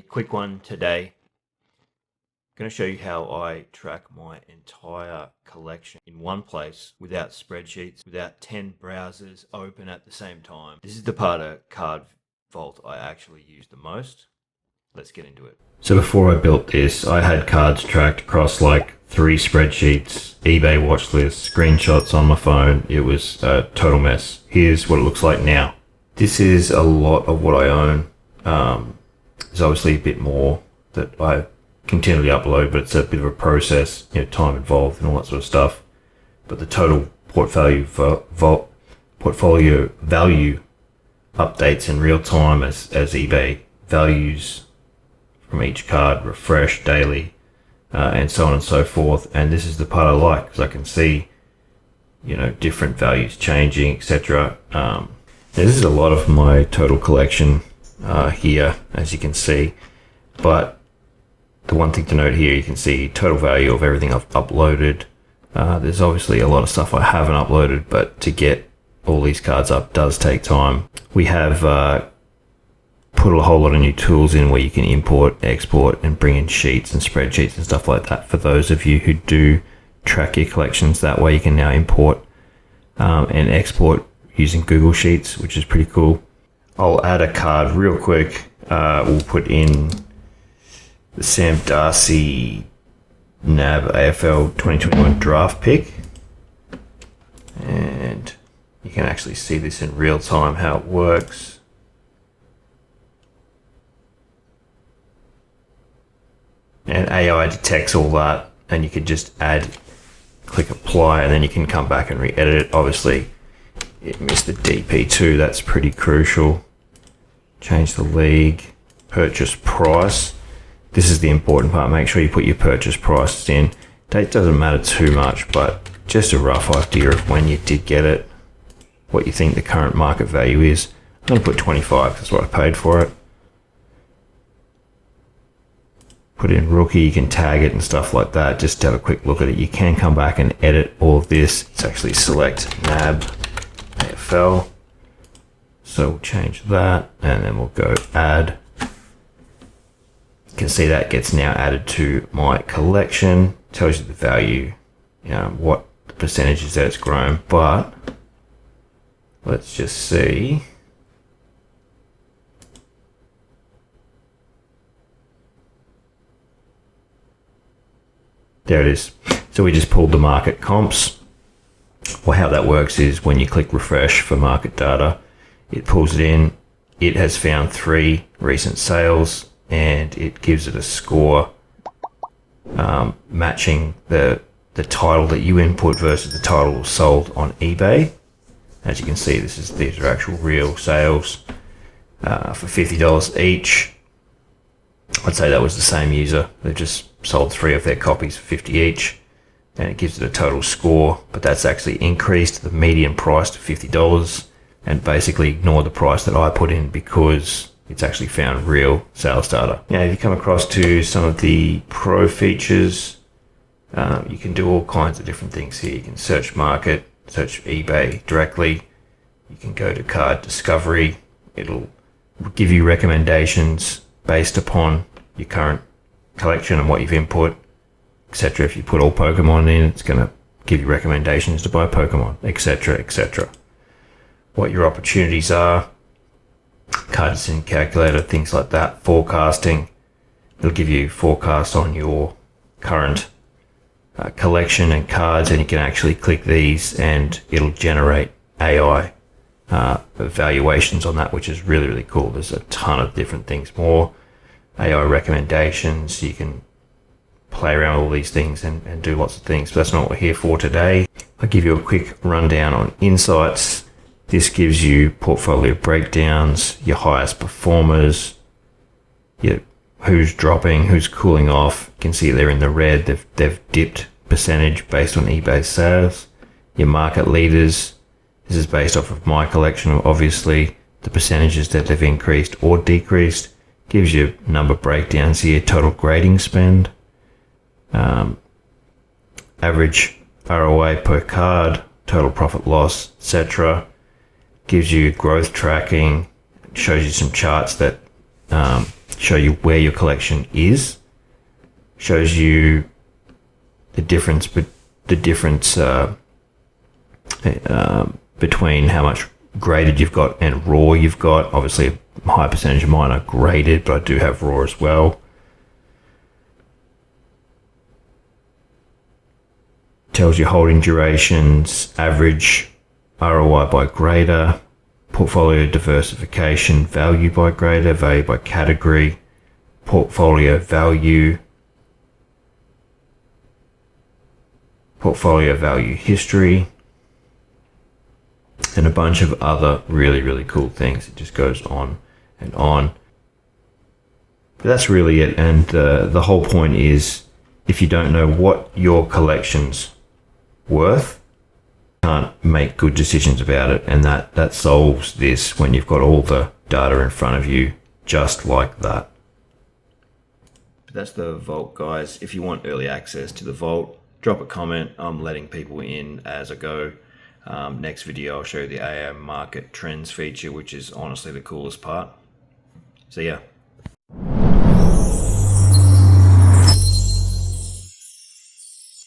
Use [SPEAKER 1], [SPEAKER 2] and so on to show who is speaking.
[SPEAKER 1] quick one today. I'm going to show you how I track my entire collection in one place without spreadsheets, without 10 browsers open at the same time. This is the part of CardVault I actually use the most. Let's get into it. So before I built this, I had cards tracked across like 3 spreadsheets, eBay watch lists, screenshots on my phone. It was a total mess. Here's what it looks like now. This is a lot of what I own. There's obviously a bit more that I continually upload, but it's a bit of a process, time involved and all that sort of stuff. But the total portfolio value updates in real time as eBay values from each card refresh daily, and so on and so forth. And this is the part I like because I can see, different values changing, etc. This is a lot of my total collection here, as you can see. But the one thing to note here, you can see total value of everything I've uploaded. There's obviously a lot of stuff I haven't uploaded, but to get all these cards up does take time. We have put a whole lot of new tools in where you can import, export, and bring in sheets and spreadsheets and stuff like that. For those of you who do track your collections that way, you can now import and export using Google Sheets, which is pretty cool. I'll add a card real quick. We'll put in the Sam Darcy NAB AFL 2021 draft pick, and you can actually see this in real time how it works. And AI detects all that, and you can just click apply, and then you can come back and re-edit it. Obviously it missed the DP2, that's pretty crucial. Change the league, purchase price. This is the important part. Make sure you put your purchase prices in. Date doesn't matter too much, but just a rough idea of when you did get it, what you think the current market value is. I'm going to put 25, that's what I paid for it. Put in rookie, you can tag it and stuff like that. Just have a quick look at it. You can come back and edit all of this. It's actually select NAB AFL. So we'll change that, and then we'll go add. You can see that gets now added to my collection. Tells you the value, what the percentage is that it's grown. But let's just see. There it is. So we just pulled the market comps. Well, how that works is when you click refresh for market data, it pulls it in. It has found 3 recent sales, and it gives it a score matching the title that you input versus the title sold on eBay. As you can see, these are actual real sales for $50 each. I'd say that was the same user. They've just sold 3 of their copies for $50 each, and it gives it a total score. But that's actually increased the median price to $50, and basically ignore the price that I put in because it's actually found real sales data. Now, if you come across to some of the pro features, you can do all kinds of different things here. You can search market, search eBay directly. You can go to card discovery. It'll give you recommendations based upon your current collection and what you've input, etc. If you put all Pokemon in, it's going to give you recommendations to buy Pokemon, etc., etc. What your opportunities are, card decision calculator, things like that, forecasting. It'll give you forecasts on your current collection and cards, and you can actually click these and it'll generate AI evaluations on that, which is really, really cool. There's a ton of different things more. AI recommendations, you can play around with all these things and do lots of things, but that's not what we're here for today. I'll give you a quick rundown on insights. This gives you portfolio breakdowns, your highest performers, who's dropping, who's cooling off. You can see they're in the red. They've dipped percentage based on eBay sales. Your market leaders. This is based off of my collection, obviously. The percentages that they've increased or decreased. Gives you number breakdowns here. Total grading spend. Average ROI per card. Total profit loss, etc. Gives you growth tracking. Shows you some charts that show you where your collection is, shows you the difference, between how much graded you've got and raw you've got. Obviously, a high percentage of mine are graded, but I do have raw as well. Tells you holding durations, average ROI by grader, portfolio diversification, value by grader, value by category, portfolio value history, and a bunch of other really cool things. It just goes on and on. But that's really it. And the whole point is, if you don't know what your collection's worth, you can't make good decisions about it. And that solves this when you've got all the data in front of you, just like that. But that's the Vault, guys. If you want early access to the Vault, drop a comment. I'm letting people in as I go. Next video, I'll show you the AM market trends feature, which is honestly the coolest part. So yeah.